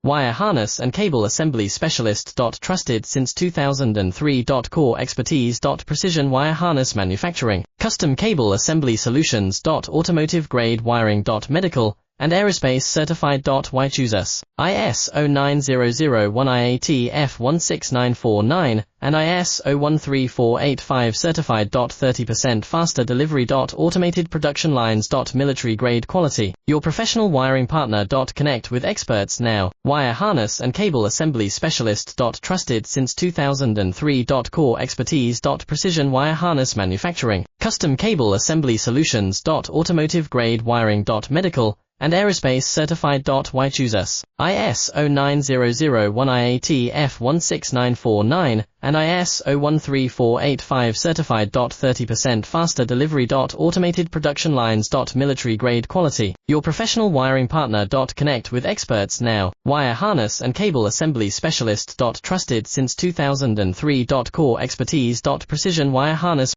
Wire harness and cable assembly specialist. Trusted since 2003. Core expertise. Precision wire harness manufacturing, custom cable assembly solutions. Automotive grade wiring. Medical and aerospace certified. Why choose us? ISO 9001 IAT F16949 and ISO 13485 certified. 30% faster delivery. Automated production lines. Military grade quality. Your professional wiring partner. Connect with experts now. Wire harness and cable assembly specialist. Trusted since 2003. Core expertise. Precision wire harness manufacturing, custom cable assembly solutions. Automotive grade wiring. Medical and aerospace certified. Why choose us? ISO 9001 IAT F16949 and ISO 13485 certified. 30% faster delivery. Automated production lines. Military grade quality. Your professional wiring partner. Connect with experts now. Wire harness and cable assembly specialist. Trusted since 2003. Core expertise. Precision wire harness